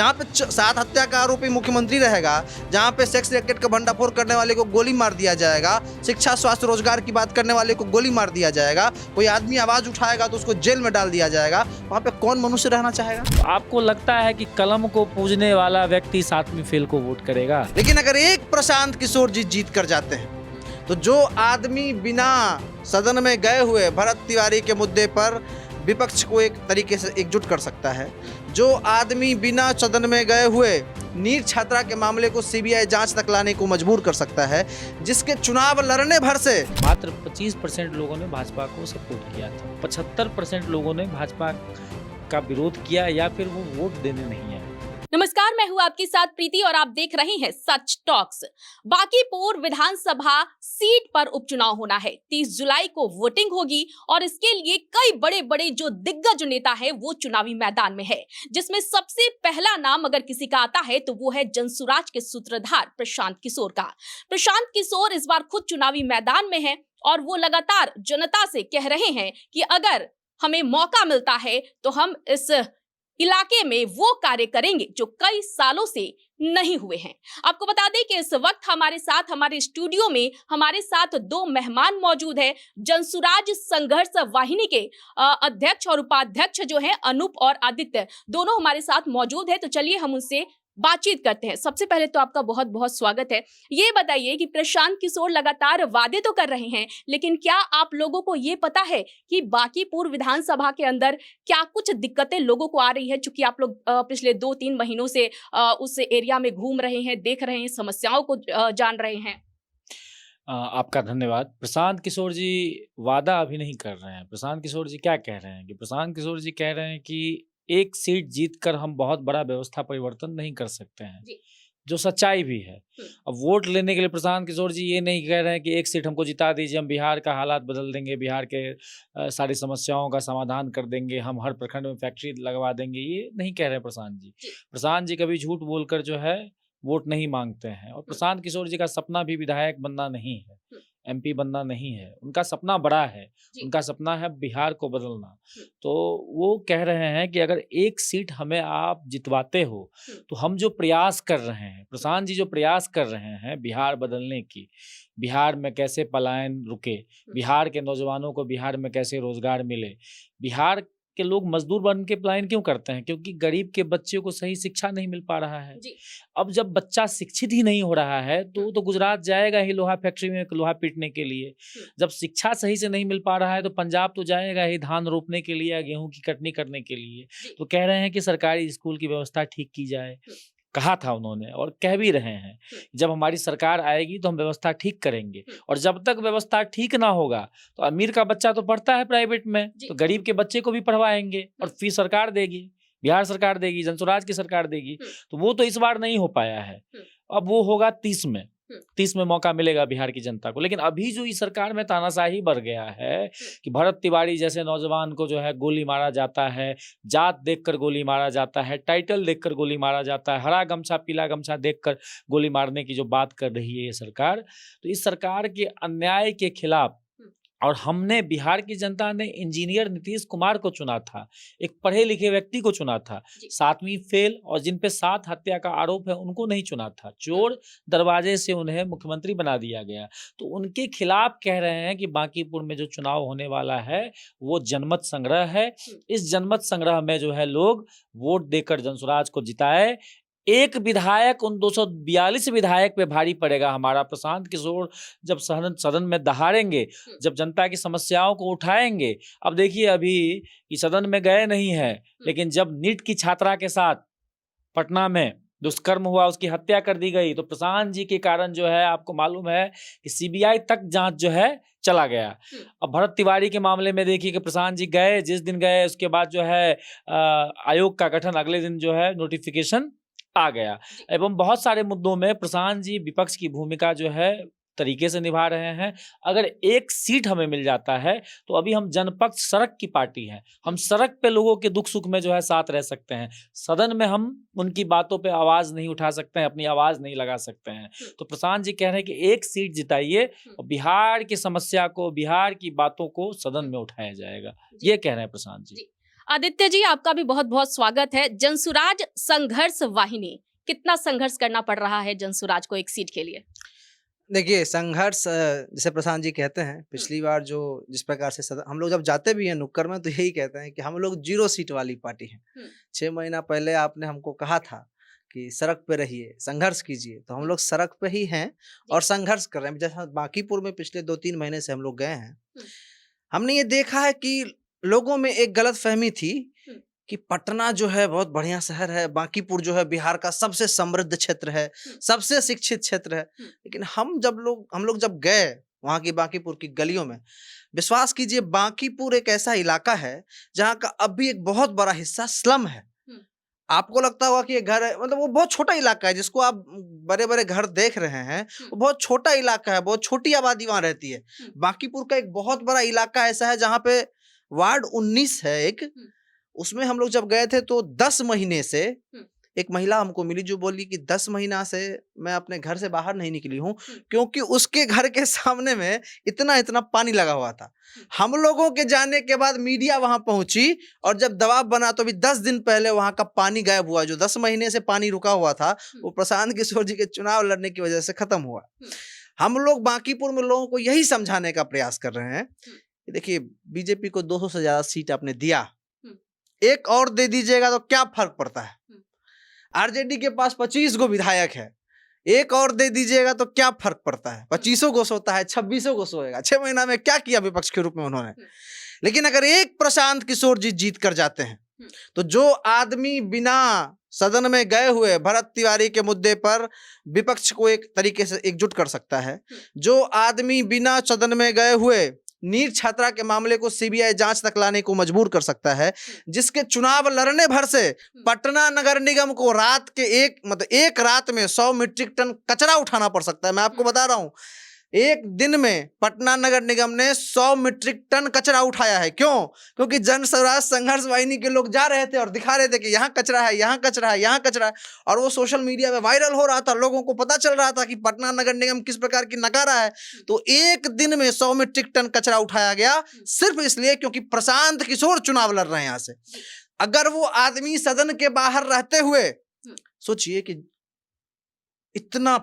जहाँ पे 7 हत्या का आरोपी मुख्यमंत्री रहेगा, जहाँ पे सेक्स रैकेट का भंडाफोड़ करने वाले को गोली मार दिया जाएगा, शिक्षा स्वास्थ्य रोजगार की बात करने वाले को गोली मार दिया जाएगा, कोई आदमी आवाज उठाएगा तो उसको जेल में डाल दिया जाएगा, वहाँ पे कौन मनुष्य रहना चाहेगा? तो आपको लगता है कि कलम को पूजने वाला व्यक्ति 7वीं फेल को वोट करेगा? लेकिन अगर एक प्रशांत किशोर जी जीत कर जाते हैं तो जो आदमी बिना सदन में गए हुए भरत तिवारी के मुद्दे पर विपक्ष को एक तरीके से एकजुट कर सकता है, जो आदमी बिना सदन में गए हुए नीट छात्रा के मामले को सीबीआई जांच तक लाने को मजबूर कर सकता है, जिसके चुनाव लड़ने भर से मात्र 25% लोगों ने भाजपा को सपोर्ट किया था, 75% लोगों ने भाजपा का विरोध किया या फिर वो वोट देने नहीं आए। नमस्कार, मैं हूं आपके साथ प्रीति और आप देख रहे हैं सच टॉक्स। बांकीपुर विधानसभा सीट पर उपचुनाव होना है। 30 जुलाई को वोटिंग होगी और इसके लिए कई बड़े बड़े जो दिग्गज नेता है वो चुनावी मैदान में है, जिसमें सबसे पहला नाम अगर किसी का आता है तो वो है जनसुराज के सूत्रधार प्रशांत किशोर का। प्रशांत किशोर इस बार खुद चुनावी मैदान में है और वो लगातार जनता से कह रहे हैं कि अगर हमें मौका मिलता है तो हम इस इलाके में वो कार्य करेंगे जो कई सालों से नहीं हुए हैं। आपको बता दें कि इस वक्त हमारे स्टूडियो में हमारे साथ 2 मेहमान मौजूद हैं। जनसुराज संघर्ष वाहिनी के अध्यक्ष और उपाध्यक्ष जो हैं अनूप और आदित्य, दोनों हमारे साथ मौजूद हैं। तो चलिए हम उनसे बातचीत करते हैं। सबसे पहले तो आपका बहुत बहुत स्वागत है। ये बताइए कि प्रशांत किशोर लगातार वादे तो कर रहे हैं, लेकिन क्या आप लोगों को ये पता है कि बांकीपुर विधानसभा के अंदर क्या कुछ दिक्कतें लोगों को आ रही है? चूंकि आप लोग पिछले 2-3 महीनों से उस एरिया में घूम रहे हैं, देख रहे हैं, समस्याओं को जान रहे हैं। आपका धन्यवाद। प्रशांत किशोर जी वादा अभी नहीं कर रहे हैं। प्रशांत किशोर जी क्या कह रहे हैं कि प्रशांत किशोर जी कह रहे हैं कि एक सीट जीतकर हम बहुत बड़ा व्यवस्था परिवर्तन नहीं कर सकते हैं, जो सच्चाई भी है। अब वोट लेने के लिए प्रशांत किशोर जी ये नहीं कह रहे हैं कि एक सीट हमको जिता दीजिए, हम बिहार का हालात बदल देंगे, बिहार के सारी समस्याओं का समाधान कर देंगे, हम हर प्रखंड में फैक्ट्री लगवा देंगे, ये नहीं कह रहे हैं प्रशांत जी। प्रशांत जी कभी झूठ बोलकर जो है वोट नहीं मांगते हैं, और प्रशांत किशोर जी का सपना भी विधायक बनना नहीं है, एमपी बनना नहीं है। उनका सपना बड़ा है, उनका सपना है बिहार को बदलना। तो वो कह रहे हैं कि अगर एक सीट हमें आप जितवाते हो तो हम जो प्रयास कर रहे हैं, प्रशांत जी जो प्रयास कर रहे हैं बिहार बदलने की, बिहार में कैसे पलायन रुके, बिहार के नौजवानों को बिहार में कैसे रोजगार मिले, बिहार के लोग मजदूर बन के पलायन क्यों करते हैं? क्योंकि गरीब के बच्चे को सही शिक्षा नहीं मिल पा रहा है। अब जब बच्चा शिक्षित ही नहीं हो रहा है तो गुजरात जाएगा ही लोहा फैक्ट्री में लोहा पीटने के लिए। जब शिक्षा सही से नहीं मिल पा रहा है तो पंजाब तो जाएगा ही धान रोपने के लिए या गेहूं की कटनी करने के लिए। तो कह रहे हैं कि सरकारी स्कूल की व्यवस्था ठीक की जाए। कहा था उन्होंने और कह भी रहे हैं, जब हमारी सरकार आएगी तो हम व्यवस्था ठीक करेंगे, और जब तक व्यवस्था ठीक ना होगा तो अमीर का बच्चा तो पढ़ता है प्राइवेट में, तो गरीब के बच्चे को भी पढ़वाएंगे और फीस सरकार देगी, बिहार सरकार देगी, जनसुराज की सरकार देगी। तो वो तो इस बार नहीं हो पाया है। अब वो होगा 30 में मौका मिलेगा बिहार की जनता को। लेकिन अभी जो इस सरकार में तानाशाही बढ़ गया है कि भरत तिवारी जैसे नौजवान को जो है गोली मारा जाता है, जात देखकर गोली मारा जाता है, टाइटल देखकर गोली मारा जाता है, हरा गमछा पीला गमछा देखकर गोली मारने की जो बात कर रही है ये सरकार, तो इस सरकार के अन्याय के खिलाफ, और हमने बिहार की जनता ने इंजीनियर नीतीश कुमार को चुना था, एक पढ़े लिखे व्यक्ति को चुना था, 7वीं फेल और जिन पे 7 हत्या का आरोप है उनको नहीं चुना था। चोर दरवाजे से उन्हें मुख्यमंत्री बना दिया गया। तो उनके खिलाफ कह रहे हैं कि बांकीपुर में जो चुनाव होने वाला है वो जनमत संग्रह है। इस जनमत संग्रह में जो है लोग वोट देकर जनसुराज को जिताए। एक विधायक उन 242 विधायक पे भारी पड़ेगा हमारा प्रशांत किशोर जब सदन में दहाड़ेंगे, जब जनता की समस्याओं को उठाएंगे। अब देखिए अभी कि सदन में गए नहीं है, लेकिन जब नीट की छात्रा के साथ पटना में दुष्कर्म हुआ, उसकी हत्या कर दी गई, तो प्रशांत जी के कारण जो है आपको मालूम है कि सीबीआई तक जांच जो है चला गया। अब भरत तिवारी के मामले में देखिए कि प्रशांत जी गए, जिस दिन गए उसके बाद जो है आयोग का गठन, अगले दिन जो है नोटिफिकेशन आ गया। एवं बहुत सारे मुद्दों में प्रशांत जी विपक्ष की भूमिका जो है तरीके से निभा रहे हैं। अगर एक सीट हमें मिल जाता है तो अभी हम जनपक्ष सड़क की पार्टी है, हम सड़क पे लोगों के दुख सुख में जो है साथ रह सकते हैं। सदन में हम उनकी बातों पे आवाज नहीं उठा सकते हैं, अपनी आवाज नहीं लगा सकते हैं। तो प्रशांत जी कह रहे हैं कि एक सीट जिताइए और बिहार की समस्या को, बिहार की बातों को सदन में उठाया जाएगा, ये कह रहे हैं प्रशांत जी। आदित्य जी, आपका भी बहुत बहुत स्वागत है। जनसुराज संघर्ष वाहिनी, कितना संघर्ष करना पड़ रहा है जनसुराज को एक सीट के लिए? देखिए संघर्ष जैसे प्रशांत जी कहते हैं, पिछली बार जो जिस प्रकार से हम लोग जब जाते भी हैं नुक्कड़ में तो यही कहते हैं कि हम लोग 0 सीट वाली पार्टी हैं। 6 महीना पहले आपने हमको कहा था कि सड़क पे रहिए, संघर्ष कीजिए, तो हम लोग सड़क पे ही हैं और संघर्ष कर रहे हैं। जैसे बांकीपुर में पिछले 2-3 महीने से हम लोग गए हैं, हमने ये देखा है कि लोगों में एक गलतफहमी थी कि पटना जो है बहुत बढ़िया शहर है, बांकीपुर जो है बिहार का सबसे समृद्ध क्षेत्र है, सबसे शिक्षित क्षेत्र है। लेकिन हम लोग जब गए वहाँ की बांकीपुर की गलियों में, विश्वास कीजिए बांकीपुर एक ऐसा इलाका है जहाँ का अब भी एक बहुत बड़ा हिस्सा स्लम है। आपको लगता होगा कि ये घर है, मतलब वो बहुत छोटा इलाका है, जिसको आप बड़े-बड़े घर देख रहे हैं, वो बहुत छोटा इलाका है, बहुत छोटी आबादी वहाँ रहती है। बांकीपुर का एक बहुत बड़ा इलाका ऐसा है जहाँ पे वार्ड 19 है एक, उसमें हम लोग जब गए थे तो 10 महीने से एक महिला हमको मिली जो बोली कि 10 महीना से मैं अपने घर से बाहर नहीं निकली हूँ क्योंकि उसके घर के सामने में इतना पानी लगा हुआ था। हम लोगों के जाने के बाद मीडिया वहां पहुंची और जब दबाव बना तो भी 10 दिन पहले वहां का पानी गायब हुआ। जो 10 महीने से पानी रुका हुआ था वो प्रशांत किशोर जी के चुनाव लड़ने की वजह से खत्म हुआ। हम लोग बांकीपुर में लोगों को यही समझाने का प्रयास कर रहे हैं कि देखिए बीजेपी को 200 से ज्यादा सीट आपने दिया, एक और दे दीजिएगा तो क्या फर्क पड़ता है। आरजेडी के पास 25 गो विधायक है, एक और दे दीजिएगा तो क्या फर्क पड़ता है। 25 गो होता है, 26 गो होएगा। 6 महीना में क्या किया विपक्ष के रूप में उन्होंने। लेकिन अगर एक प्रशांत किशोर जी जीत कर जाते हैं तो जो आदमी बिना सदन में गए हुए भरत तिवारी के मुद्दे पर विपक्ष को एक तरीके से एकजुट कर सकता है, जो आदमी बिना सदन में गए हुए नीट छात्रा के मामले को सीबीआई जांच तक लाने को मजबूर कर सकता है, जिसके चुनाव लड़ने भर से पटना नगर निगम को रात के एक रात में 100 मीट्रिक टन कचरा उठाना पड़ सकता है। मैं आपको बता रहा हूं, एक दिन में पटना नगर निगम ने 100 मीट्रिक टन कचरा उठाया है। क्यों? क्योंकि जनसुराज संघर्ष वाहिनी के लोग जा रहे थे और दिखा रहे थे कि यहाँ कचरा है, यहाँ कचरा है, यहाँ कचरा है, और वो सोशल मीडिया में वायरल हो रहा था। लोगों को पता चल रहा था कि पटना नगर निगम किस प्रकार की नकारा है। तो एक दिन में 100 मीट्रिक टन कचरा उठाया गया सिर्फ इसलिए क्योंकि प्रशांत किशोर चुनाव लड़ रहे हैं यहाँ से। अगर वो आदमी सदन के बाहर रहते हुए, सोचिए कि इतना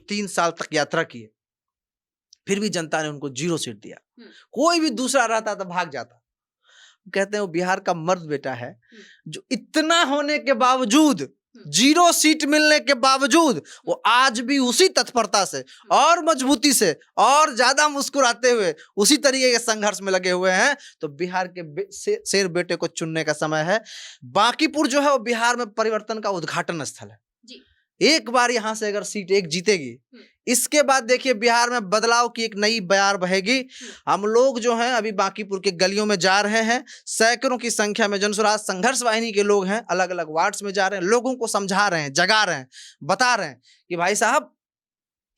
3 साल तक यात्रा किए, फिर भी जनता ने उनको 0 सीट दिया। कोई भी दूसरा रहता तो भाग जाता। कहते हैं वो बिहार का मर्द बेटा है जो इतना होने के बावजूद, 0 सीट मिलने के बावजूद वो आज भी उसी तत्परता से और मजबूती से और ज्यादा मुस्कुराते हुए उसी तरीके के संघर्ष में लगे हुए हैं। तो बिहार के शेर बेटे को चुनने का समय है। बांकीपुर जो है वो बिहार में परिवर्तन का उद्घाटन स्थल है। एक बार यहां से अगर सीट एक जीतेगी, इसके बाद देखिए बिहार में बदलाव की एक नई बयार बहेगी। हम लोग जो हैं अभी बांकीपुर के गलियों में जा रहे हैं, सैकड़ों की संख्या में जनसुराज संघर्ष वाहिनी के लोग हैं, अलग अलग वार्ड्स में जा रहे हैं, लोगों को समझा रहे हैं, जगा रहे हैं, बता रहे हैं कि भाई साहब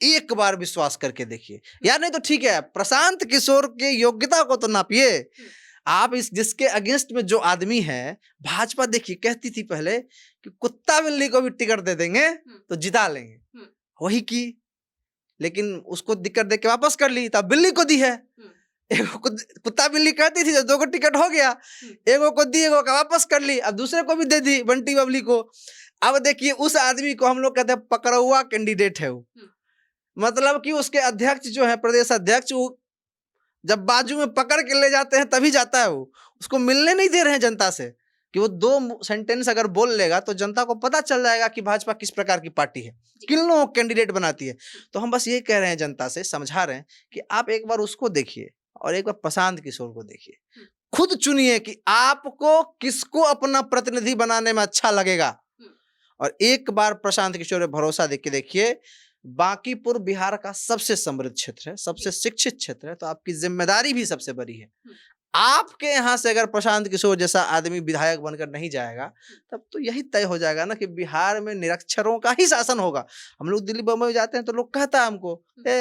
एक बार विश्वास करके देखिए। यार नहीं तो ठीक है, प्रशांत किशोर के योग्यता को तो नापिए। आप इस जिसके अगेंस्ट में जो आदमी है, भाजपा देखिए कहती थी पहले कि कुत्ता बिल्ली को भी टिकट दे देंगे तो जिता लेंगे, वही की, लेकिन उसको टिकट दे के वापस कर ली, तब बिल्ली को दी है। कुत्ता बिल्ली कहती थी, 2 को टिकट हो गया, एगो को दी, एगो का वापस कर ली, अब दूसरे को भी दे दी, बंटी बबली को। अब देखिए उस आदमी को हम लोग कहते हैं पकड़ुआ कैंडिडेट है वो। मतलब कि उसके अध्यक्ष जो है, प्रदेश अध्यक्ष, वो जब बाजू में पकड़ के ले जाते हैं तभी जाता है। वो उसको मिलने नहीं दे रहे हैं जनता से कि वो 2 सेंटेंस अगर बोल लेगा तो जनता को पता चल जाएगा कि भाजपा किस प्रकार की पार्टी है, किन लोगों को कैंडिडेट बनाती है। तो हम बस ये कह रहे हैं, जनता से समझा रहे हैं कि आप एक बार उसको देखिए और एक बार प्रशांत किशोर को देखिए, खुद चुनिए कि आपको किसको अपना प्रतिनिधि बनाने में अच्छा लगेगा। और एक बार प्रशांत किशोर पे भरोसा देख के देखिए। बांकीपुर बिहार का सबसे समृद्ध क्षेत्र है, सबसे शिक्षित क्षेत्र है, तो आपकी जिम्मेदारी भी सबसे बड़ी है। आपके यहाँ से अगर प्रशांत किशोर जैसा आदमी विधायक बनकर नहीं जाएगा तब तो यही तय हो जाएगा ना कि बिहार में निरक्षरों का ही शासन होगा। हम लोग दिल्ली बम्बई जाते हैं तो लोग कहता है हमको,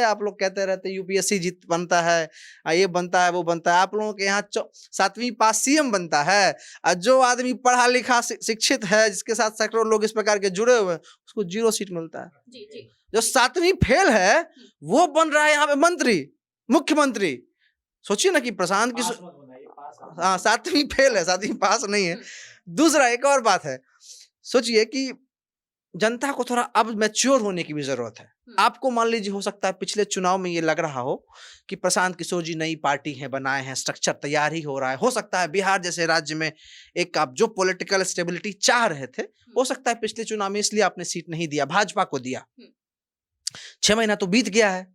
आप लोग कहते रहते यूपीएससी जीत बनता है, ये बनता है, वो बनता है। आप लोगों के यहाँ 7वीं पास सीएम बनता है, और जो आदमी पढ़ा लिखा शिक्षित है, जिसके साथ सैकड़ों लोग इस प्रकार के जुड़े हुए हैं, उसको 0 सीट मिलता है। जो 7वीं फेल है वो बन रहा है यहाँ पे मंत्री, मुख्यमंत्री। सोचिए ना कि प्रशांत किशोर हाँ, 7वीं फेल है, 7वीं पास नहीं है। दूसरा एक और बात है, सोचिए कि जनता को थोड़ा अब मैच्योर होने की भी जरूरत है। आपको मान लीजिए हो सकता है पिछले चुनाव में ये लग रहा हो कि प्रशांत किशोर जी नई पार्टी है, बनाए हैं, स्ट्रक्चर तैयार ही हो रहा है। हो सकता है बिहार जैसे राज्य में एक आप जो पॉलिटिकल स्टेबिलिटी चाह रहे थे, हो सकता है पिछले चुनाव में इसलिए आपने सीट नहीं दिया, भाजपा को दिया। 6 महीना तो बीत गया है।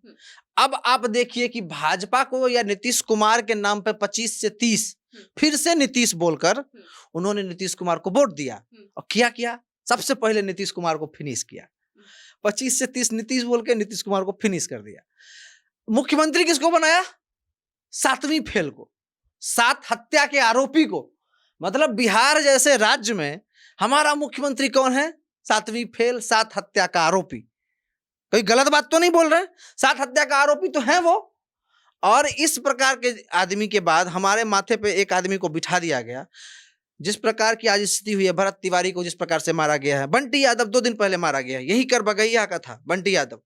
अब आप देखिए कि भाजपा को या नीतीश कुमार के नाम पे 25 से 30 फिर से नीतीश बोलकर उन्होंने नीतीश कुमार को वोट दिया। और किया सबसे पहले नीतीश कुमार को फिनिश किया। 25 से 30 नीतीश बोल के नीतीश कुमार को फिनिश कर दिया। मुख्यमंत्री किसको बनाया? 7वीं फेल को, 7 हत्या के आरोपी को। मतलब बिहार जैसे राज्य में हमारा मुख्यमंत्री कौन है? 7वीं फेल, 7 हत्या का आरोपी। कोई गलत बात तो नहीं बोल रहे? 7 हत्या का आरोपी तो है वो। और इस प्रकार के आदमी के बाद हमारे माथे पे एक आदमी को बिठा दिया गया। जिस प्रकार की आज स्थिति हुई है, भरत तिवारी को जिस प्रकार से मारा गया है, बंटी यादव 2 दिन पहले मारा गया है, यही कर बगैया का था बंटी यादव।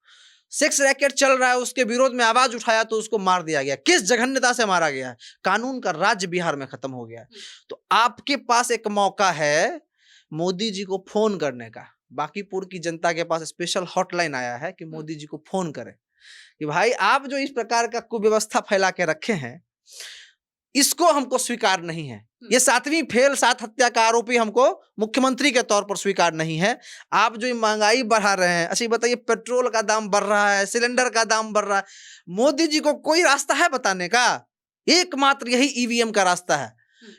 सेक्स रैकेट चल रहा है, उसके विरोध में आवाज उठाया तो उसको मार दिया गया। किस जघन्यता से मारा गया है? कानून का राज्य बिहार में खत्म हो गया है। तो आपके पास एक मौका है मोदी जी को फोन करने का। बांकीपुर की जनता के पास स्पेशल हॉटलाइन आया है कि मोदी जी को फोन करें कि भाई आप जो इस प्रकार का कुव्यवस्था फैला के रखे हैं, इसको हमको स्वीकार नहीं है। ये 7वीं फेल, 7 हत्या का आरोपी हमको मुख्यमंत्री के तौर पर स्वीकार नहीं है। आप जो महंगाई बढ़ा रहे हैं, अच्छा बताइए, पेट्रोल का दाम बढ़ रहा है, सिलेंडर का दाम बढ़ रहा है, मोदी जी को कोई रास्ता है बताने का? एकमात्र यही ईवीएम का रास्ता है।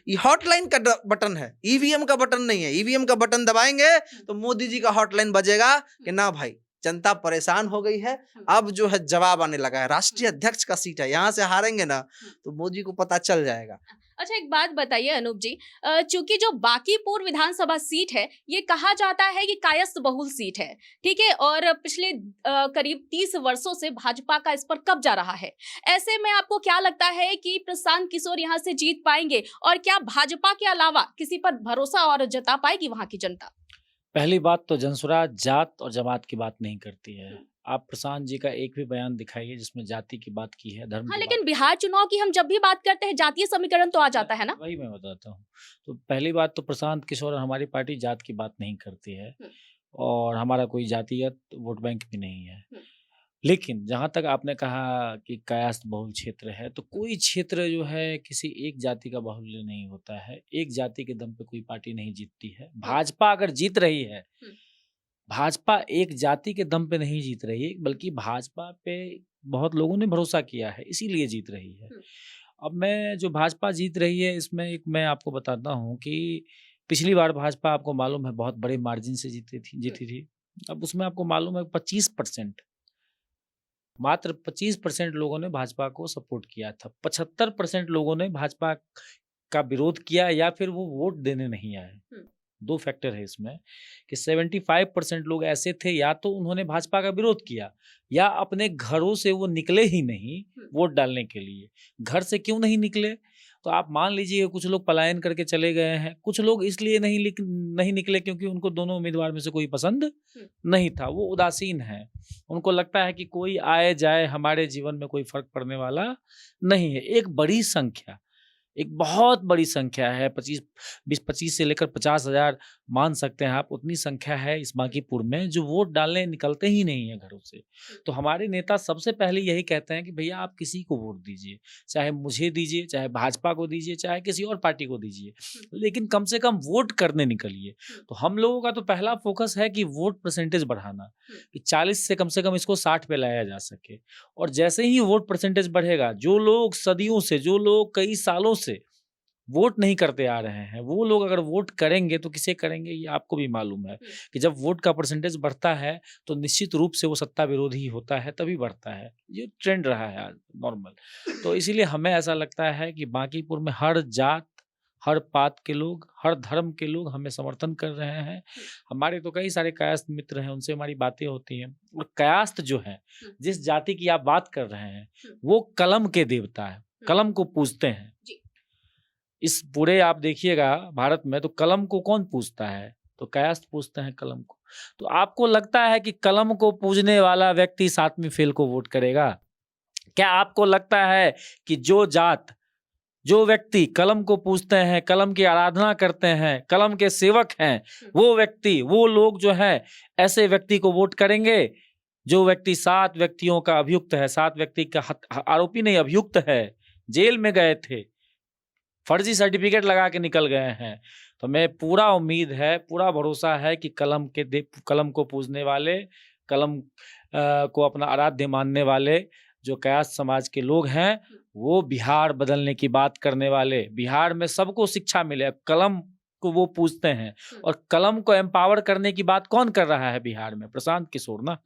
ये हॉटलाइन का बटन है, ईवीएम का बटन नहीं है। ईवीएम का बटन दबाएंगे तो मोदी जी का हॉटलाइन बजेगा कि ना भाई जनता परेशान हो गई है, अब जो है जवाब आने लगा है। राष्ट्रीय अध्यक्ष का सीट है, यहाँ से हारेंगे ना तो मोदी को पता चल जाएगा। अच्छा, एक बात बताइए अनूप जी, चूंकि जो बांकीपुर विधानसभा सीट है ये कहा जाता है कि कायस्थ बहुल सीट है, ठीक है, और पिछले करीब 30 वर्षों से भाजपा का इस पर कब्जा रहा है। ऐसे में आपको क्या लगता है कि प्रशांत किशोर यहाँ से जीत पाएंगे, और क्या भाजपा के अलावा किसी पर भरोसा और जता पाएगी वहां की जनता? पहली बात तो जनसुराज जात और जमात की बात नहीं करती है। आप प्रशांत जी का एक भी बयान दिखाइए जिसमें जाति की बात की है, धर्म हाँ, की लेकिन बात बिहार चुनाव की हम जब भी बात करते हैं जातीय समीकरण तो आ जाता है ना। वही मैं बताता हूँ। तो पहली बात तो प्रशांत किशोर और हमारी पार्टी जात की बात नहीं करती है, और हमारा कोई जातीयत वोट बैंक भी नहीं है। लेकिन जहाँ तक आपने कहा कि कायस्थ बहुल क्षेत्र है, तो कोई क्षेत्र जो है किसी एक जाति का बाहुल्य नहीं होता है। एक जाति के दम पे कोई पार्टी नहीं जीतती है। भाजपा अगर जीत रही है, भाजपा एक जाति के दम पे नहीं जीत रही है, बल्कि भाजपा पे बहुत लोगों ने भरोसा किया है, इसीलिए जीत रही है। अब मैं जो भाजपा जीत रही है इसमें एक मैं आपको बताता हूँ कि पिछली बार भाजपा आपको मालूम है बहुत बड़े मार्जिन से जीती थी। अब उसमें आपको मालूम है 25%, मात्र 25% लोगों ने भाजपा को सपोर्ट किया था। 75% लोगों ने भाजपा का विरोध किया या फिर वो वोट देने नहीं आए। 2 फैक्टर है इसमें कि 75% लोग ऐसे थे, या तो उन्होंने भाजपा का विरोध किया या अपने घरों से वो निकले ही नहीं वोट डालने के लिए। घर से क्यों नहीं निकले? तो आप मान लीजिए कुछ लोग पलायन करके चले गए हैं, कुछ लोग इसलिए नहीं निकले क्योंकि उनको दोनों उम्मीदवार में से कोई पसंद नहीं था, वो उदासीन है। उनको लगता है कि कोई आए जाए, हमारे जीवन में कोई फर्क पड़ने वाला नहीं है। एक बड़ी संख्या, एक बहुत बड़ी संख्या है, 25 से लेकर 50,000 मान सकते हैं आप, उतनी संख्या है इस बांकीपुर में जो वोट डालने निकलते ही नहीं है घरों से। तो हमारे नेता सबसे पहले यही कहते हैं कि भैया आप किसी को वोट दीजिए, चाहे मुझे दीजिए, चाहे भाजपा को दीजिए, चाहे किसी और पार्टी को दीजिए, लेकिन कम से कम वोट करने निकलिए। तो हम लोगों का तो पहला फोकस है कि वोट परसेंटेज बढ़ाना, कि 40 से कम इसको 60 पे लाया जा सके। और जैसे ही वोट परसेंटेज बढ़ेगा, जो लोग सदियों से, जो लोग कई सालों से वोट नहीं करते आ रहे हैं, वो लोग अगर वोट करेंगे तो किसे करेंगे ये आपको भी मालूम है कि जब वोट का परसेंटेज बढ़ता है तो निश्चित रूप से वो सत्ता विरोधी होता है, तभी बढ़ता है। ये ट्रेंड रहा है आज नॉर्मल। तो इसीलिए हमें ऐसा लगता है कि बांकीपुर में हर जात, हर पात के लोग, हर धर्म के लोग हमें समर्थन कर रहे हैं। हमारे तो कई सारे कायस्थ मित्र हैं, उनसे हमारी बातें होती हैं। और कायस्थ जो है, जिस जाति की आप बात कर रहे हैं, वो कलम के देवता है, कलम को पूजते हैं। इस पूरे आप देखिएगा भारत में तो कलम को कौन पूजता है? तो कायस्थ पूजते हैं कलम को। तो आपको लगता है कि कलम को पूजने वाला व्यक्ति 7वीं फेल को वोट करेगा? क्या आपको लगता है कि जो जात, जो व्यक्ति कलम को पूजते हैं, कलम की आराधना करते हैं, कलम के सेवक हैं, वो व्यक्ति, वो लोग जो है ऐसे व्यक्ति को वोट करेंगे। जो व्यक्ति 7 व्यक्तियों का अभियुक्त है, 7 व्यक्ति का आरोपी नहीं, अभियुक्त है, जेल में गए थे, फर्जी सर्टिफिकेट लगा के निकल गए हैं। तो मैं पूरा उम्मीद है, पूरा भरोसा है कि कलम को पूजने वाले, कलम को अपना आराध्य मानने वाले जो कयास समाज के लोग हैं, वो बिहार बदलने की बात करने वाले, बिहार में सबको शिक्षा मिले, कलम को वो पूजते हैं। और कलम को एम्पावर करने की बात कौन कर रहा है बिहार में? प्रशांत किशोर ना।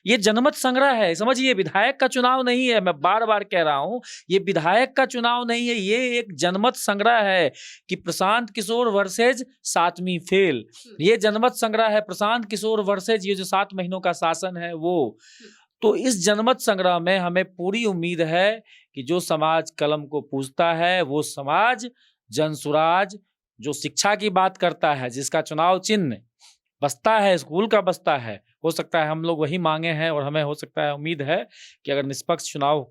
ये जनमत संग्रह है, समझिए, विधायक का चुनाव नहीं है। मैं बार बार कह रहा हूं, ये विधायक का चुनाव नहीं है, ये एक जनमत संग्रह है कि प्रशांत किशोर वर्सेज 7वीं फेल। ये जनमत संग्रह है, प्रशांत किशोर वर्सेज ये जो 7 महीनों का शासन है वो। तो इस जनमत संग्रह में हमें पूरी उम्मीद है कि जो समाज कलम को पूजता है, वो समाज जनसुराज, जो शिक्षा की बात करता है, जिसका चुनाव चिन्ह बस्ता है, स्कूल का बस्ता है, हो सकता है हम लोग वही मांगे हैं। और हमें हो सकता है, उम्मीद है कि अगर निष्पक्ष चुनाव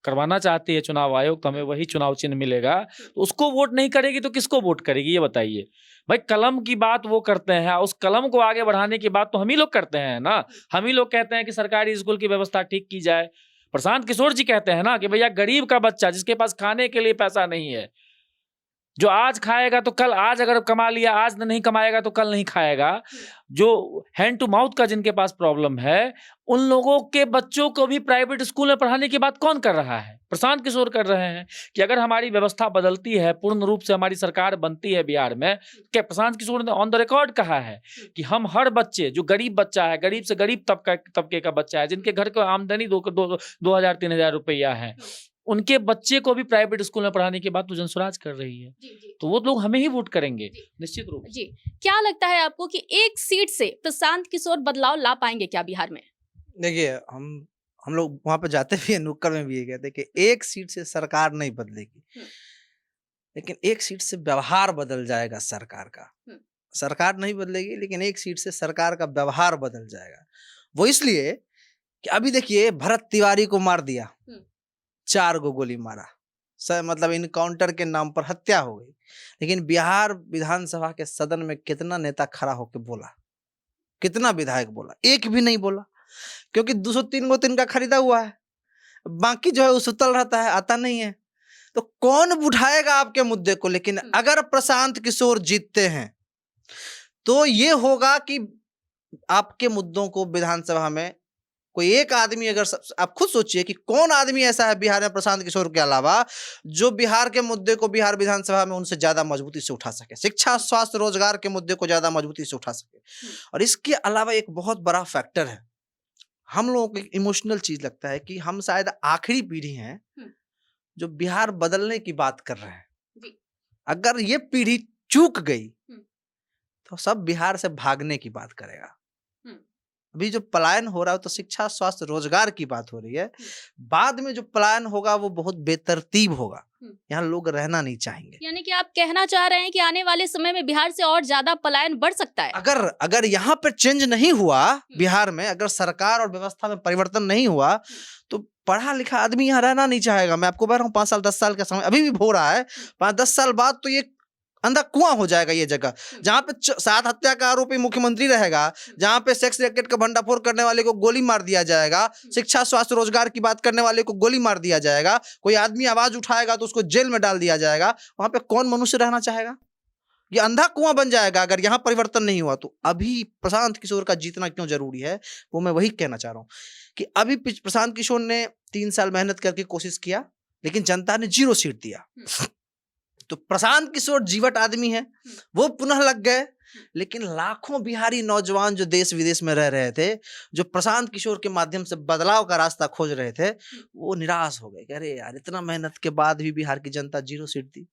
करवाना चाहती है चुनाव आयोग, तो हमें वही चुनाव चिन्ह मिलेगा। तो उसको वोट नहीं करेगी तो किसको वोट करेगी, ये बताइए भाई। कलम की बात वो करते हैं, उस कलम को आगे बढ़ाने की बात तो हम ही लोग करते हैं ना। हम ही लोग कहते हैं कि सरकारी स्कूल की व्यवस्था ठीक की जाए। प्रशांत किशोर जी कहते हैं ना कि भैया गरीब का बच्चा जिसके पास खाने के लिए पैसा नहीं है, जो आज खाएगा तो कल, आज अगर कमा लिया आज नहीं कमाएगा तो कल नहीं खाएगा, जो हैंड टू माउथ का जिनके पास प्रॉब्लम है, उन लोगों के बच्चों को भी प्राइवेट स्कूल में पढ़ाने की बात कौन कर रहा है? प्रशांत किशोर कर रहे हैं। कि अगर हमारी व्यवस्था बदलती है, पूर्ण रूप से हमारी सरकार बनती है बिहार में, क्या प्रशांत किशोर ने ऑन द रिकॉर्ड कहा है कि हम हर बच्चे, जो गरीब बच्चा है, गरीब से गरीब तबके का बच्चा है, जिनके घर की आमदनी 2,000-3,000 रुपया है, उनके बच्चे को भी प्राइवेट स्कूल में पढ़ाने की बात तो जनसुराज कर रही है। तो वो लोग हमें ही वोट करेंगे निश्चित रूप जी। क्या लगता है आपको कि एक सीट से प्रशांत किशोर बदलाव ला पाएंगे क्या बिहार में? देखिए, हम लोग वहां पे जाते भी हैं, नुक्कड़ में भी ये कहते हैं कि एक सीट से सरकार नहीं बदलेगी, लेकिन एक सीट से व्यवहार बदल जाएगा सरकार का। सरकार नहीं बदलेगी, लेकिन एक सीट से सरकार का व्यवहार बदल जाएगा। वो इसलिए कि अभी देखिए, भरत तिवारी को मार दिया, 4 गो गोली मारा, मतलब इनकाउंटर के नाम पर हत्या हो गई। लेकिन बिहार विधानसभा के सदन में कितना नेता खड़ा होकर बोला, कितना विधायक बोला? एक भी नहीं बोला, क्योंकि 203 गो तिनका खरीदा हुआ है, बाकी जो है वो सुतल रहता है, आता नहीं है। तो कौन उठाएगा आपके मुद्दे को? लेकिन अगर प्रशांत किशोर जीतते हैं तो ये होगा कि आपके मुद्दों को विधानसभा में कोई एक आदमी, अगर आप खुद सोचिए कि कौन आदमी ऐसा है बिहार में प्रशांत किशोर के अलावा जो बिहार के मुद्दे को बिहार विधानसभा में उनसे ज्यादा मजबूती से उठा सके, शिक्षा, स्वास्थ्य, रोजगार के मुद्दे को ज्यादा मजबूती से उठा सके। और इसके अलावा एक बहुत बड़ा फैक्टर है, हम लोगों को इमोशनल चीज लगता है कि हम शायद आखिरी पीढ़ी हैं जो बिहार बदलने की बात कर रहे हैं। अगर ये पीढ़ी चूक गई तो सब बिहार से भागने की बात करेगा। अभी जो पलायन हो रहा है तो शिक्षा, स्वास्थ्य, रोजगार की बात हो रही है। बाद में जो पलायन होगा वो बहुत बेतरतीब होगा, यहाँ लोग रहना नहीं चाहेंगे। यानी कि आप कहना चाह रहे हैं कि आने वाले समय में बिहार से और ज्यादा पलायन बढ़ सकता है? अगर यहाँ पे चेंज नहीं हुआ बिहार में, अगर सरकार और व्यवस्था में परिवर्तन नहीं हुआ, तो पढ़ा लिखा आदमी यहाँ रहना नहीं चाहेगा। मैं आपको बता रहा हूँ, 5 साल 10 साल का समय अभी भी हो रहा है, 5-10 साल बाद तो ये अंधा कुआं हो जाएगा। ये जगह जहाँ पे 7 हत्या का आरोपी मुख्यमंत्री रहेगा, जहाँ पे सेक्स रैकेट का भंडाफोड़ करने वाले को गोली मार दिया जाएगा, शिक्षा, स्वास्थ्य, रोजगार की बात करने वाले को गोली मार दिया जाएगा, कोई आदमी आवाज उठाएगा तो उसको जेल में डाल दिया जाएगा, वहां पे कौन मनुष्य रहना चाहेगा? ये अंधा कुआं बन जाएगा अगर यहाँ परिवर्तन नहीं हुआ तो। अभी प्रशांत किशोर का जीतना क्यों जरूरी है, वो मैं वही कहना चाह रहा हूँ कि अभी प्रशांत किशोर ने 3 साल मेहनत करके कोशिश किया, लेकिन जनता ने 0 सीट दिया। तो प्रशांत किशोर जीवट आदमी है, वो पुनः लग गए। लेकिन लाखों बिहारी नौजवान जो देश विदेश में रह रहे थे, जो प्रशांत किशोर के माध्यम से बदलाव का रास्ता खोज रहे थे, वो निराश हो गए। अरे यार, इतना मेहनत के बाद भी बिहार की जनता 0 सीट दी।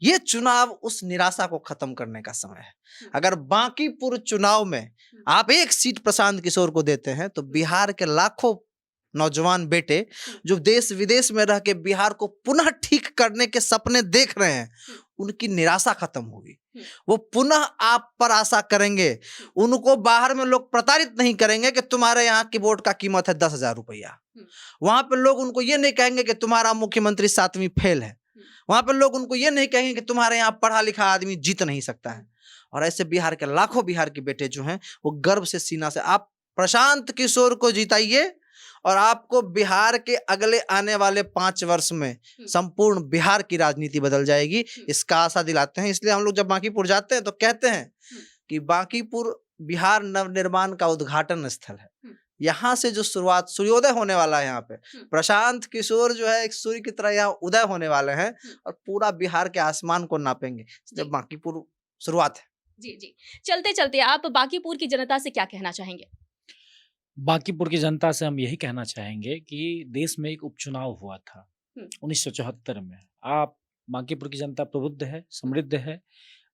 ये चुनाव उस निराशा को खत्म करने का समय है। अगर बांकीपुर चुनाव में आप 1 सीट प्रशांत किशोर को देते हैं तो बिहार के लाखों नौजवान बेटे जो देश विदेश में रह के बिहार को पुनः ठीक करने के सपने देख रहे हैं, उनकी निराशा खत्म होगी। वो पुनः आप पर आशा करेंगे। उनको बाहर में लोग प्रताड़ित नहीं करेंगे कि तुम्हारे यहाँ की वोट का कीमत है 10,000 रुपया। वहां पे लोग उनको ये नहीं कहेंगे कि तुम्हारा मुख्यमंत्री 7वीं फेल है। वहां पर लोग उनको ये नहीं कहेंगे कि तुम्हारे यहाँ पढ़ा लिखा आदमी जीत नहीं सकता है। और ऐसे बिहार के लाखों बिहार के बेटे जो हैं वो गर्व से सीना से आप प्रशांत किशोर को जिताइए और आपको बिहार के अगले आने वाले 5 वर्ष में संपूर्ण बिहार की राजनीति बदल जाएगी, इसका आशा दिलाते हैं। इसलिए हम लोग जब बांकीपुर जाते हैं तो कहते हैं कि बांकीपुर बिहार नवनिर्माण का उद्घाटन स्थल है। यहाँ से जो शुरुआत सूर्योदय होने वाला है, यहाँ पे प्रशांत किशोर जो है एक सूर्य की तरह यहाँ उदय होने वाले हैं और पूरा बिहार के आसमान को नापेंगे। जब बांकीपुर शुरुआत है। जी जी, चलते चलते आप बांकीपुर की जनता से क्या कहना चाहेंगे? बांकीपुर की जनता से हम यही कहना चाहेंगे कि देश में एक उपचुनाव हुआ था 1974 में। आप बांकीपुर की जनता प्रबुद्ध है, समृद्ध है।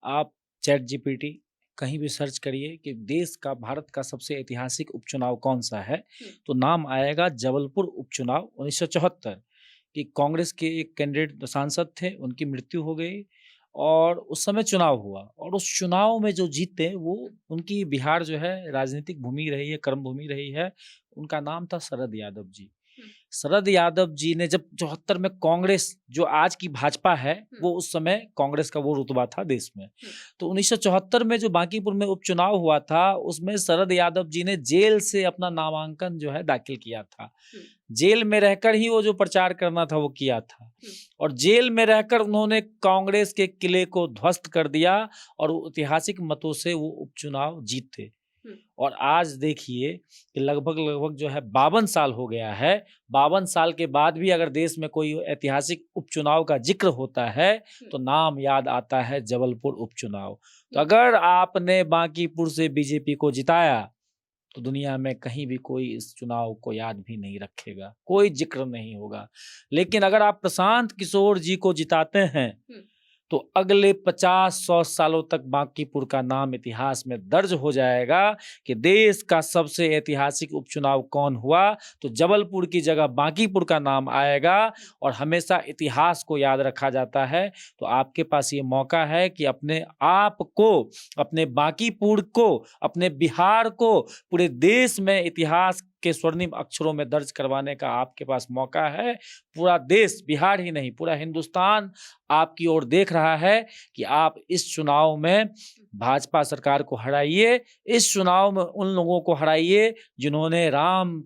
आप चैट जीपीटी कहीं भी सर्च करिए कि देश का, भारत का सबसे ऐतिहासिक उपचुनाव कौन सा है, तो नाम आएगा जबलपुर उपचुनाव 1974 कि कांग्रेस के एक कैंडिडेट सांसद थे, उनकी मृत्यु हो गई और उस समय चुनाव हुआ और उस चुनाव में जो जीते वो उनकी बिहार जो है राजनीतिक भूमि रही है, कर्म भूमि रही है। उनका नाम था शरद यादव जी। शरद यादव जी ने जब 74 में कांग्रेस जो आज की भाजपा है वो उस समय कांग्रेस का वो रुतबा था देश में, तो 1974 में जो बांकीपुर में उपचुनाव हुआ था उसमें शरद यादव जी ने जेल से अपना नामांकन जो है दाखिल किया था। जेल में रहकर ही वो जो प्रचार करना था वो किया था और जेल में रहकर उन्होंने कांग्रेस के किले को ध्वस्त कर दिया और ऐतिहासिक मतों से वो उपचुनाव जीते। और आज देखिए कि लगभग जो है 52 साल हो गया है। 52 साल के बाद भी अगर देश में कोई ऐतिहासिक उपचुनाव का जिक्र होता है तो नाम याद आता है जबलपुर उपचुनाव। तो अगर आपने बांकीपुर से बीजेपी को जिताया तो दुनिया में कहीं भी कोई इस चुनाव को याद भी नहीं रखेगा, कोई जिक्र नहीं होगा। लेकिन अगर आप प्रशांत किशोर जी को जिताते हैं तो अगले 50-100 सालों तक बांकीपुर का नाम इतिहास में दर्ज हो जाएगा कि देश का सबसे ऐतिहासिक उपचुनाव कौन हुआ, तो जबलपुर की जगह बांकीपुर का नाम आएगा और हमेशा इतिहास को याद रखा जाता है। तो आपके पास ये मौका है कि अपने आप को, अपने बांकीपुर को, अपने बिहार को पूरे देश में इतिहास के स्वर्णिम अक्षरों में दर्ज करवाने का आपके पास मौका है। पूरा देश, बिहार ही नहीं पूरा हिंदुस्तान आपकी ओर देख रहा है कि आप इस चुनाव में भाजपा सरकार को हराइए, इस चुनाव में उन लोगों को हराइए जिन्होंने राम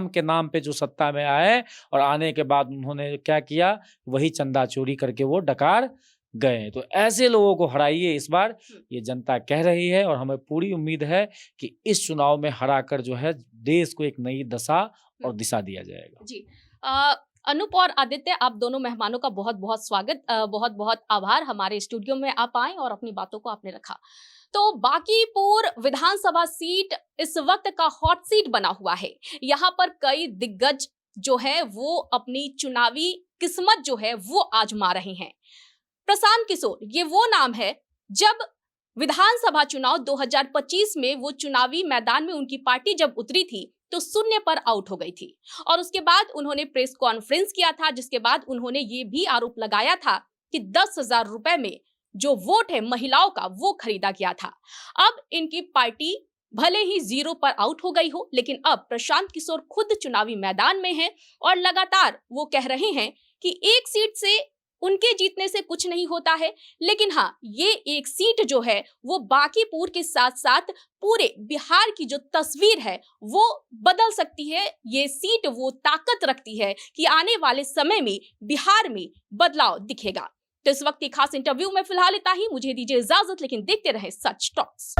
के नाम पे जो सत्ता में आए और आने के बाद उन्होंने क्या किया, वही चंदा चोरी करके वो डकार गए। तो ऐसे लोगों को हराइए इस बार, ये जनता कह रही है और हमें पूरी उम्मीद है कि इस चुनाव में हराकर जो है देश को एक नई दशा और दिशा दिया जाएगा। जी, अनूप और आदित्य, आप दोनों मेहमानों का बहुत बहुत स्वागत, बहुत बहुत आभार। हमारे स्टूडियो में आप आए और अपनी बातों को आपने रखा। तो बांकीपुर विधानसभा सीट इस वक्त का हॉट सीट बना हुआ है। यहाँ पर कई दिग्गज जो है वो अपनी चुनावी किस्मत जो है वो आजमा रहे हैं। प्रशांत किशोर ये वो नाम है, जब विधानसभा चुनाव 2025 में वो चुनावी मैदान में उनकी पार्टी जब उतरी थी तो शून्य पर आउट हो गई थी और उसके बाद उन्होंने प्रेस कॉन्फ्रेंस किया था, जिसके बाद उन्होंने ये भी आरोप लगाया था कि 10,000 रुपए में जो वोट है महिलाओं का वो खरीदा गया था। अब इनकी पार्टी भले ही 0 पर आउट हो गई हो, लेकिन अब प्रशांत किशोर खुद चुनावी मैदान में हैं और लगातार वो कह रहे हैं कि एक सीट से उनके जीतने से कुछ नहीं होता है, लेकिन हाँ, ये एक सीट जो है वो बांकीपुर के साथ साथ पूरे बिहार की जो तस्वीर है वो बदल सकती है। ये सीट वो ताकत रखती है कि आने वाले समय में बिहार में बदलाव दिखेगा। तो इस वक्त की खास इंटरव्यू में फिलहाल इतना ही। मुझे दीजिए इजाजत, लेकिन देखते रहे सच टॉक्स।